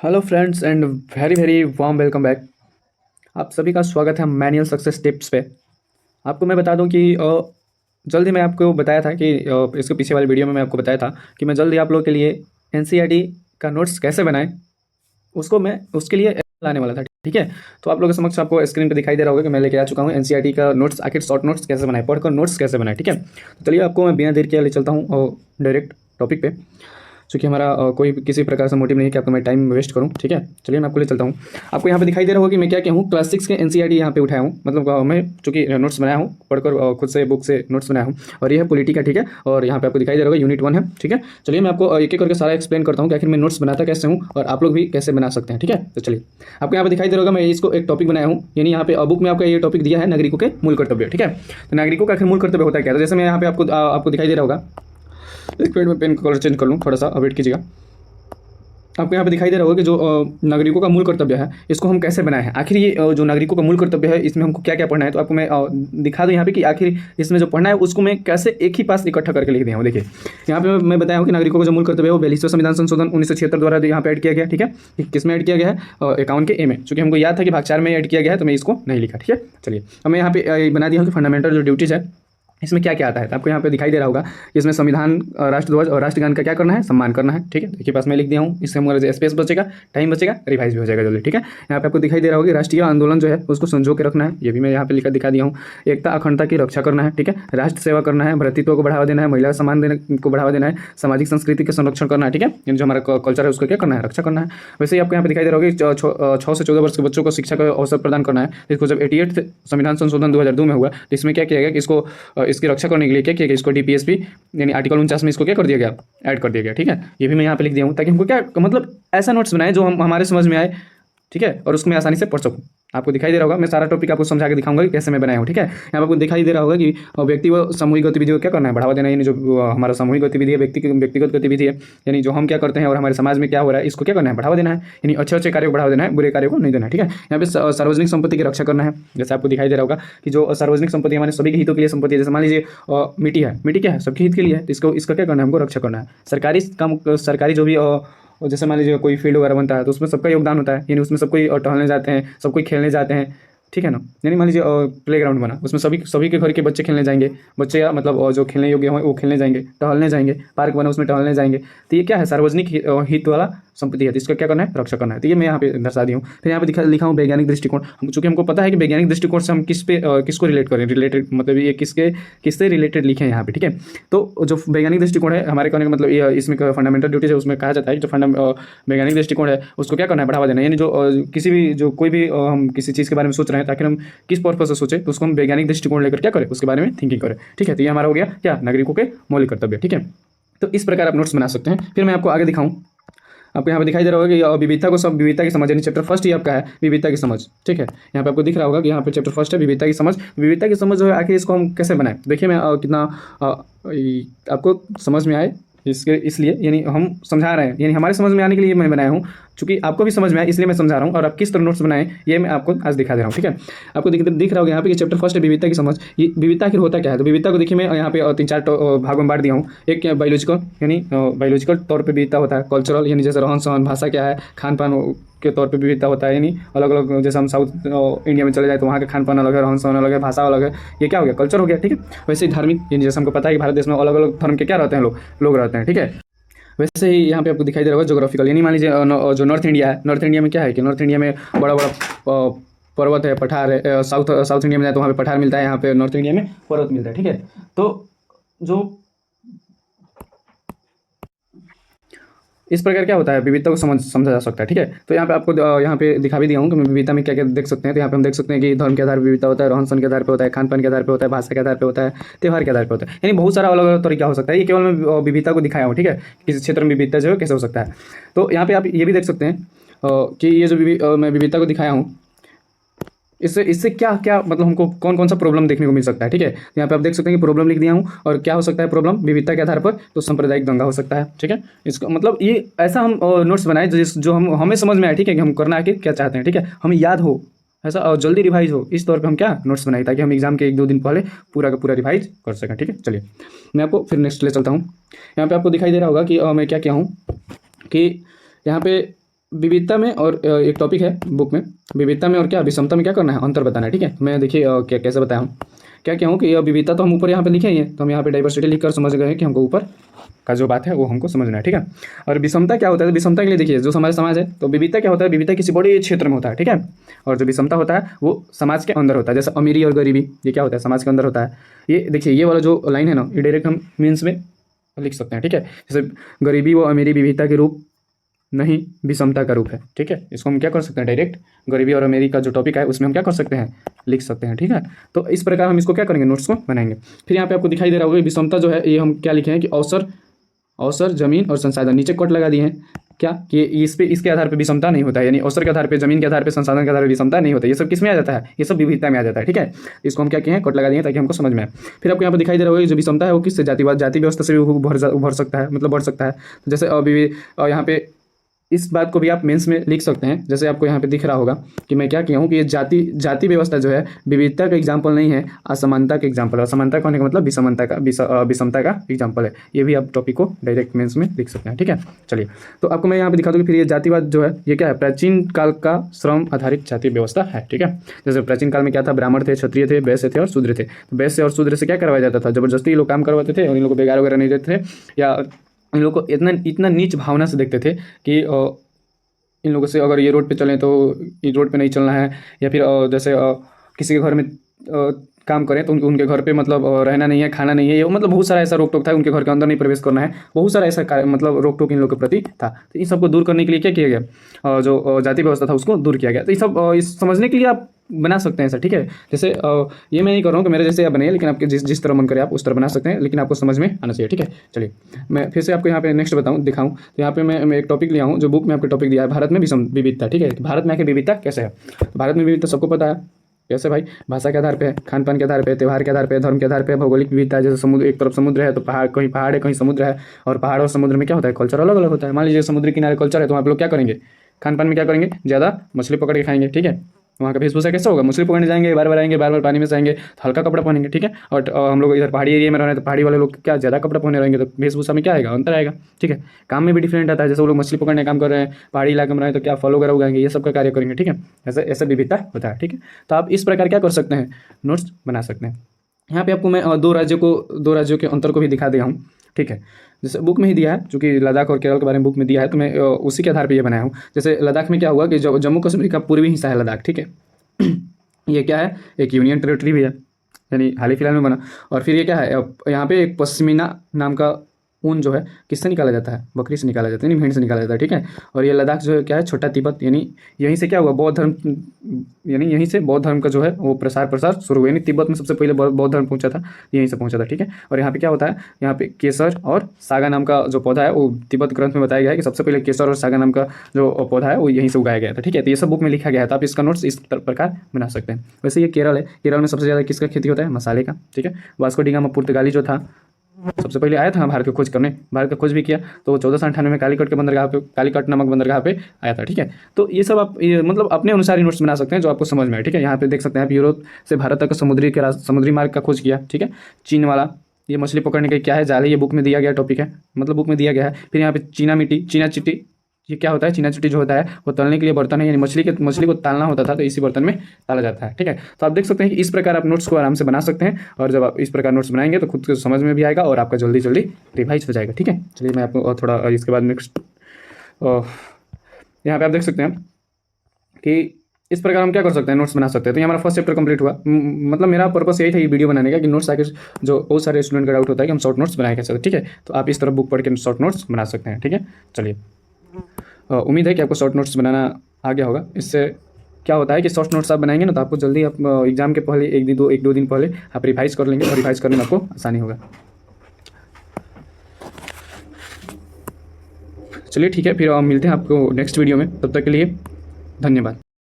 Hello friends and very very warm welcome back. आप सभी का स्वागत है मैनुअल सक्सेस टिप्स पे। आपको मैं बता दूं कि जल्द ही मैं आपको बताया था कि इसके पीछे वाली वीडियो में मैं आपको बताया था कि मैं जल्द ही आप लोगों के लिए एनसीईआरटी का नोट्स कैसे बनाएं उसको मैं उसके लिए लाने वाला था। ठीक है, तो आप लोगों के समक्ष आपको स्क्रीन पे दिखाई दे रहा होगा कि मैं लेके आ चुका हूँ एनसीईआरटी का नोट्स। आखिर शॉर्ट नोट्स कैसे बनाए, पढ़कर नोट्स कैसे बनाए। ठीक है, तो चलिए आपको मैं बिना देर के ले चलता हूँ और डायरेक्ट टॉपिक पे, चूँकि हमारा कोई किसी प्रकार से मोटिव नहीं है कि आपको मैं टाइम वेस्ट करूँ। ठीक है, चलिए मैं आपको ले चलता हूँ। आपको यहाँ पे दिखाई दे रहा होगा कि मैं क्या क्या हूँ, क्लास 6 के एनसीईआरटी यहाँ पे उठाया हूँ। मतलब मैं चूँकि नोट्स बनाया हूँ, पढ़कर खुद से बुक से नोट्स बनाया हूँ। और ये है पॉलिटी का। ठीक है, और यहाँ पे आपको दिखाई दे रहा होगा यूनिट 1 है। ठीक है, चलिए मैं आपको एक एक करके सारा एक्सप्लेन करता हूँ कि आखिर मैं नोट्स बनाता कैसे हूँ और आप लोग भी कैसे बना सकते हैं। ठीक है, तो चलिए आपको यहाँ पे दिखाई दे रहा होगा मैं इसको एक टॉपिक बनाया हूँ, यानी यहाँ पे बुक में आपका ये टॉपिक दिया है नागरिकों के मूल कर्तव्य। ठीक है, तो नागरिकों का आखिर मूल कर्तव्य होता है क्या। तो जैसे मैं यहाँ पे आपको दिखाई दे रहा होगा, एक मिनट में पेन कलर चेंज कर लूँ, थोड़ा सा वेट कीजिएगा। आपको यहाँ पे दिखाई दे रहा होगा कि जो नागरिकों का मूल कर्तव्य है इसको हम कैसे बनाए हैं। आखिर ये जो नागरिकों का मूल कर्तव्य है इसमें हमको क्या क्या पढ़ना है, तो आपको मैं दिखा दूँ यहाँ पे कि आखिर इसमें जो पढ़ना है उसको मैं कैसे एक ही पास इकट्ठा करके लिख दिया हूँ। देखिए यहाँ पे मैं बताया हूँ कि नागरिकों का जो मूल कर्तव्य है वो 42वें संविधान संशोधन 1976 द्वारा यहाँ पे ऐड किया गया। ठीक है, किस में ऐड किया गया है, 51 के ए में। चूँकि हमको याद था कि भाग 4 में ऐड किया गया है तो मैं इसको नहीं लिखा। ठीक है, चलिए अब मैं यहाँ पे बना दिया हूँ कि फंडामेंटल जो ड्यूटीज़ है इसमें क्या क्या आता है। तो आपको यहाँ पे दिखाई दे रहा होगा कि इसमें संविधान, राष्ट्रध्वज और राष्ट्रगान का क्या करना है, सम्मान करना है। ठीक है, देखिए पास में लिख दिया हूँ, इससे हमारा स्पेस बचेगा, टाइम बचेगा, रिवाइज भी हो जाएगा जल्दी। ठीक है, यहाँ पे आपको दिखाई दे रहा होगा कि राष्ट्रीय आंदोलन जो है उसको संजो के रखना है, ये भी मैं यहाँ पे लिखा दिखा दिया हूँ। एकता अखंडता की रक्षा करना है। ठीक है, राष्ट्र सेवा करना है, भ्रातृत्व को बढ़ावा देना है, महिला सम्मान देने को बढ़ावा देना है, सामाजिक संस्कृति का संरक्षण करना है। ठीक है, जो हमारा कल्चर है उसको क्या करना है, रक्षा करना है। वैसे ही आपको यहाँ पे दिखाई दे रहा होगा कि 6 से 14 वर्ष के बच्चों को शिक्षा का अवसर प्रदान करना है। इसको जब 88 संविधान संशोधन 2002 में हुआ तो इसमें क्या किया गया कि इसको इसकी रक्षा करने के लिए क्या किया गया, इसको डीपीएसपी यानी आर्टिकल 49 में इसको क्या कर दिया गया, ऐड कर दिया गया। ठीक है, ये भी मैं यहाँ पे लिख दिया हूँ ताकि हमको क्या मतलब ऐसा नोट्स बनाए जो हमारे समझ में आए। ठीक है, और उसको मैं आसानी से पढ़ सकूँ। आपको दिखाई दे रहा होगा, मैं सारा टॉपिक आपको समझा के दिखाऊंगा कि कैसे मैं बनाया हूँ। ठीक है, यहाँ पे आपको दिखाई दे रहा होगा कि व्यक्ति व सामूहिक गतिविधियों को क्या करना है, बढ़ावा देना है। यानी जो हमारा सामूहिक गतिविधि है, व्यक्तिगत गतिविधि है, यानी जो हम क्या करते हैं और हमारे समाज में क्या हो रहा है इसको क्या करना है, बढ़ावा देना है। यानी अच्छे अच्छे कार्यों को बढ़ावा देना है, बुरे कार्यों को नहीं देना है। ठीक है, यहाँ पे सार्वजनिक संपत्ति की रक्षा करना है। जैसे आपको दिखाई दे रहा होगा कि जो सार्वजनिक संपत्ति हमारे सभी के हितों के लिए संपत्ति है। जैसे मान लीजिए मिट्टी है, मिट्टी क्या है, सबके हित के लिए है, तो इसका क्या करना है, हमको रक्षा करना है। सरकारी काम, सरकारी जो भी और जैसे मान लीजिए कोई फील्ड वगैरह बनता है तो उसमें सबका योगदान होता है। यानी उसमें सब कोई टहलने जाते हैं, सब कोई खेलने जाते हैं। ठीक है ना, यानी मान लीजिए प्ले ग्राउंड बना, उसमें सभी के घर के बच्चे खेलने जाएंगे, बच्चे या मतलब जो खेलने योग्य हैं वो खेलने जाएंगे, टहलने जाएंगे। पार्क बना उसमें टहलने जाएंगे। तो ये क्या है, सार्वजनिक हित वाला संपत्ति है, तो इसका क्या करना है, रक्षा करना है। तो ये मैं यहाँ पे दर्शा दी हूँ। फिर यहाँ पे लिखा हूँ वैज्ञानिक दृष्टिकोण। चूँकि हमको पता है कि वैज्ञानिक दृष्टिकोण से हम किसको रिलेट करें, रिलेटेड मतलब ये किससे रिलेटेड लिखे हैं यहाँ पे। ठीक है, तो जो वैज्ञानिक दृष्टिकोण है हमारे कहने का मतलब ये इसमें फंडामेंटल ड्यूटीज है, उसमें कहा जाता है कि जो वैज्ञानिक दृष्टिकोण है उसको क्या करना है, बढ़ावा देना है। यानी जो किसी भी जो कोई भी हम किसी चीज़ के बारे में सोच रहे हैं ताकि हम किस पर्पज से सोचे तो उसको हम वैज्ञानिक दृष्टिकोण लेकर क्या करें, उसके बारे में थिंकिंग करें। ठीक है, तो ये हमारा हो गया क्या, नागरिकों के मौलिक कर्तव्य। ठीक है, तो इस प्रकार आप नोट्स बना सकते हैं। फिर मैं आपको आगे दिखाऊं, आपको यहाँ पे दिखाई दे रहा होगा कि विविधता की समझ, यानी चैप्टर फर्स्ट ही आपका है विविधता की समझ। ठीक है, यहाँ पे आपको दिख रहा होगा कि यहाँ पे चैप्टर फर्स्ट है विविधता की समझ। विविधता की समझ जो है आखिर इसको हम कैसे बनाएं, देखिए मैं कितना आपको समझ में आए इसके इसलिए यानी हम समझा रहे हैं, यानी हमारे समझ में आने के लिए मैं बनाया हूँ। चूँकि आपको भी समझ में आए इसलिए मैं समझा रहा हूँ, और आप किस तरह नोट्स बनाएं ये मैं आपको आज दिखा दे रहा हूँ। ठीक है, आपको दिख रहा होगा यहाँ पे कि चैप्टर फर्स्ट है विविधता की समझ। ये विविधता आखिर होता क्या है, तो विविधता को देखिए मैं यहाँ पे 3-4 भागों में बांट दिया हूँ। एक क्या, बायोलॉजिकल, यानी बायोलॉजिकल तौर पर विविधता होता है। कल्चरल, यानी जैसे रहन सहन, भाषा क्या है, खान पान के तौर पे विविधता होता है। यानी अलग अलग, जैसे हम साउथ इंडिया में चले जाए तो वहाँ का खान पान अलग है, रहन सहन अलग है, भाषा अलग है। ये क्या हो गया, कल्चर हो गया। ठीक है, वैसे ही धार्मिक, यानी जैसे हमको पता है कि भारत देश में अलग अलग धर्म के क्या रहते हैं, लोग रहते हैं। ठीक है, वैसे ही यहाँ पे आपको दिखाई दे रहा होगा जोग्राफिकल, यानी मान लीजिए जो नॉर्थ इंडिया है, नॉर्थ इंडिया में क्या है कि नॉर्थ इंडिया में बड़ा बड़ा पर्वत है, पठार है। साउथ इंडिया में जाए तो वहाँ पे पठार मिलता है, यहाँ पे नॉर्थ इंडिया में पर्वत मिलता है। ठीक है, तो जो इस प्रकार क्या होता है, विविधता को समझा जा सकता है। ठीक है, तो यहाँ पे आपको यहाँ पे दिखा भी दिया हूँ कि विविधता में क्या क्या देख सकते हैं। तो यहाँ पे हम देख सकते हैं कि धर्म के आधार पर विविधता होता है, रहन सहन के आधार पर होता है, खान पान के आधार पर होता है, भाषा के आधार पर होता है, त्यौहार के आधार पर होता है। यानी बहुत सारा अलग अलग तरीका हो सकता है। ये केवल मैं विविधता को दिखाया हूँ। ठीक है, किसी क्षेत्र में विविधता जो है कैसे हो सकता है। तो यहाँ पे आप ये भी देख सकते हैं कि ये जो मैं विविधता को दिखाया हूँ इससे क्या क्या मतलब हमको कौन कौन सा प्रॉब्लम देखने को मिल सकता है। ठीक है, यहाँ पे आप देख सकते हैं कि प्रॉब्लम लिख दिया हूँ, और क्या हो सकता है प्रॉब्लम विविधता के आधार पर, तो सांप्रदायिक दंगा हो सकता है। ठीक है, इसका मतलब ये ऐसा हम नोट्स बनाए जो हमें समझ में आए। ठीक है, कि हम करना है कि क्या चाहते हैं। ठीक है, हमें याद हो ऐसा और जल्दी रिवाइज हो, इस तौर पे हम क्या नोट्स बनाए ताकि हम एग्जाम के 1-2 दिन पहले पूरा का पूरा रिवाइज कर सकें। ठीक है, चलिए मैं आपको फिर नेक्स्ट ले चलता हूँ। यहाँ पे आपको दिखाई दे रहा होगा कि मैं क्या क्या हूँ कि यहाँ पे विविधता में और एक टॉपिक है बुक में, विविधता में और क्या विषमता में क्या करना है, अंतर बताना है। ठीक है, मैं देखिए क्या कैसे बताया हूँ, क्या क्या हूँ कि विविधता तो हम ऊपर यहाँ पे लिखे ही है, तो हम यहाँ पे डाइवर्सिटी लिखकर समझ गए कि हमको ऊपर का जो बात है वो हमको समझना है। ठीक है, और विषमता क्या होता है, विषमता के लिए देखिए जो हमारे समाज है, तो विविधता क्या होता है, विविधता किसी बड़े क्षेत्र में होता है। ठीक है, और जो विषमता होता है वो समाज के अंदर होता है, जैसे अमीरी और गरीबी, ये क्या होता है, समाज के अंदर होता है। ये देखिए ये वाला जो लाइन है ना, ये डायरेक्ट हम मीन्स में लिख सकते हैं। ठीक है, जैसे गरीबी व अमीरी विविधता के रूप नहीं विषमता का रूप है। ठीक है, इसको हम क्या कर सकते हैं, डायरेक्ट गरीबी और अमीरी का जो टॉपिक है उसमें हम क्या कर सकते हैं, लिख सकते हैं। ठीक है, तो इस प्रकार हम इसको क्या करेंगे, नोट्स को बनाएंगे। फिर यहाँ पे आपको दिखाई दे रहा होगा विषमता जो है, ये हम क्या लिखे हैं कि अवसर जमीन और संसाधन, नीचे कोट लगा दिए हैं क्या कि इस पे इसके आधार पर विषमता नहीं होता है, यानी अवसर के आधार पे, जमीन के आधार पे, संसाधन के आधार पर विषमता नहीं होता है। ये सब किस में आ जाता है, ये सब विविधता में आ जाता है। ठीक है, इसको हम क्या किए हैं, कोट लगा दिए ताकि हमको समझ में आए। फिर आपको यहाँ पर दिखाई दे रहा होगा जो विषमता है वो किससे, जाति व्यवस्था से भी उभर सकता है, मतलब बढ़ सकता है। तो जैसे यहाँ पे इस बात को भी आप मेंस में लिख सकते हैं, जैसे आपको यहाँ पे दिख रहा होगा कि मैं क्या किया हूँ कि ये जाति व्यवस्था जो है विविधता का एग्जाम्पल नहीं है, असमानता का एग्जाम्पल है। असमानता होने का मतलब विषमता का एग्जाम्पल है। ये भी आप टॉपिक को डायरेक्ट मेंस में लिख सकते हैं। ठीक है, चलिए तो आपको मैं यहाँ पे दिखा दूँ कि फिर ये जातिवाद जो है ये क्या है, प्राचीन काल का श्रम आधारित जाति व्यवस्था है। ठीक है, जैसे प्राचीन काल में क्या था, ब्राह्मण थे, क्षत्रिय थे, वैश्य थे और शूद्र थे। तो वैश्य और शूद्र से क्या करवाया जाता था, जबरदस्ती लोग काम करवाते थे और इन लोग को बेगार वगैरह नहीं देते थे, या इन लोग को इतना नीच भावना से देखते थे कि इन लोगों से अगर ये रोड पे चलें तो ये रोड पे नहीं चलना है, या फिर जैसे किसी के घर में काम करें तो उनके घर पे मतलब रहना नहीं है, खाना नहीं है, ये मतलब बहुत सारा ऐसा रोक टोक था, उनके घर के अंदर नहीं प्रवेश करना है, बहुत सारा ऐसा मतलब रोक टोक इन लोग के प्रति था। तो इन सबको दूर करने के लिए क्या किया गया, जो जाति व्यवस्था था उसको दूर किया गया। तो ये सब इस समझने के लिए आप बना सकते हैं सर। ठीक है, जैसे ये मैं नहीं कर रहा हूँ कि मेरे जैसे आप बनिए, लेकिन आपके जिस तरह मन करे आप उस तरह बना सकते हैं, लेकिन आपको समझ में आना चाहिए। ठीक है, चलिए मैं फिर से आपको यहाँ पे नेक्स्ट दिखाऊँ। तो यहाँ पे मैं एक टॉपिक लिया हूँ जो बुक में आपको टॉपिक दिया है, भारत में विविधता। ठीक है, भारत में आके विविधता कैसे है, तो भारत में विविधता सबको पता है कैसे भाई, भाषा के आधार पे, खान पान के आधार पे, त्यौहार के आधार पे, धर्म के आधार पे, भौगोलिक विविधता, जैसे समुद्र, एक तरफ समुद्र है तो कहीं पहाड़ है कहीं समुद्र है, और पहाड़ और समुद्र में क्या होता है, कल्चर अलग अलग होता है। मान लीजिए समुद्र किनारे कल्चर है तो आप लोग क्या करेंगे, खान पान में क्या करेंगे, ज़्यादा मछली पकड़ के खाएंगे। ठीक है, वहाँ का वेशभूषा कैसा होगा, मछली पकड़ने जाएंगे, बार बार आएंगे, बार बार पानी में जाएंगे तो हल्का कपड़ा पहनेंगे। ठीक है, और हम लोग इधर पहाड़ी एरिया में रह रहे हैं तो पहाड़ी वाले लोग क्या ज़्यादा कपड़ा पहने रहेंगे, तो वेशभूषा में क्या आएगा, अंतर आएगा। ठीक है, काम में भी डिफरेंट आता है, जैसे वो लोग मछली पकड़ने काम कर रहे हैं, पहाड़ी इलाके में रहे तो क्या फल वगैरह उगाएंगे, ये सब का कार्य करेंगे। ठीक है, ऐसा विविधता होता है। ठीक है, तो आप इस प्रकार क्या कर सकते हैं, नोट्स बना सकते हैं। यहाँ पे आपको मैं दो राज्यों के अंतर को भी दिखा दिया हूँ। ठीक है, जैसे बुक में ही दिया है, चूँकि लद्दाख और केरल के बारे में बुक में दिया है, तो मैं उसी के आधार पर ये बनाया हूँ। जैसे लद्दाख में क्या हुआ कि जम्मू कश्मीर का पूर्वी हिस्सा है लद्दाख। ठीक है, ये क्या है, एक यूनियन टेरिटरी भी है, यानी हाल ही फिलहाल में बना। और फिर ये क्या है, यहाँ पे एक पश्मीना नाम का ऊन जो है किससे निकाला जाता है, बकरी से निकाला जाता है, यानी भेड़ से निकाला जाता है। ठीक है, और ये लद्दाख जो है क्या है, छोटा तिब्बत, यानी यहीं से क्या हुआ, बौद्ध धर्म, यानी यहीं से बौद्ध धर्म का जो है वो प्रसार शुरू हुआ, यानी तिब्बत में सबसे पहले बौद्ध धर्म पहुंचा था, यहीं से पहुंचा था। ठीक है, और यहाँ पे क्या होता है, यहाँ पे केसर और सागा नाम का जो पौधा है वो तिब्बत ग्रंथ में बताया गया है कि सबसे पहले केसर और सागा नाम का जो पौधा है वो यहीं से उगाया गया था। ठीक है, तो ये सब बुक में लिखा गया है, तो आप इसका नोट्स इस प्रकार बना सकते हैं। वैसे ये केरल है, केरल में सबसे ज़्यादा किसका खेती होता है, मसाले का। ठीक है, वास्को डी गामा पुर्तगाली जो था सबसे पहले आया था भारत की खोज करने, भारत का खोज भी किया, तो 1498 में कालीकट के बंदरगाह पे, कालीकट नामक बंदरगाह पे आया था। ठीक है, तो ये सब आप मतलब अपने अनुसार ही नोट्स बना सकते हैं जो आपको समझ में आए। ठीक है, यहाँ पे देख सकते हैं आप, यूरोप से भारत तक समुद्री मार्ग का खोज किया। ठीक है, चीन वाला, ये मछली पकड़ने का क्या है, जाल है, ये बुक में दिया गया टॉपिक है, मतलब बुक में दिया गया है। फिर यहाँ पे चीना चिट्टी, ये क्या होता है, चीना चिट्टी जो होता है वो तलने के लिए बर्तन है, यानी मछली को तालना होता था तो इसी बर्तन में ताला जाता है। ठीक है, तो आप देख सकते हैं कि इस प्रकार आप नोट्स को आराम से बना सकते हैं, और जब आप इस प्रकार नोट्स बनाएंगे तो खुद को समझ में भी आएगा और आपका जल्दी रिवाइज हो जाएगा। ठीक है, चलिए मैं आपको थोड़ा इसके बाद नेक्स्ट यहाँ पे आप देख सकते हैं कि इस प्रकार हम क्या कर सकते हैं, नोट्स बना सकते हैं। तो ये हमारा फर्स्ट चैप्टर कंप्लीट हुआ। मतलब मेरा पर्पस यही था ये वीडियो बनाने का कि नोट्स आके जो बहुत सारे स्टूडेंट का डाउट होता है कि हम शॉर्ट नोट्स बनाए कैसे। ठीक है, तो आप इस तरह बुक पढ़ के शॉर्ट नोट्स बना सकते हैं। ठीक है, चलिए उम्मीद है कि आपको शॉर्ट नोट्स बनाना आ गया होगा। इससे क्या होता है कि शॉर्ट नोट्स आप बनाएंगे ना तो आपको जल्दी आप एग्जाम के पहले एक दो दिन पहले आप रिवाइज कर लेंगे और रिवाइज करने में आपको आसानी होगा। चलिए ठीक है, फिर मिलते हैं आपको नेक्स्ट वीडियो में, तब तक के लिए धन्यवाद।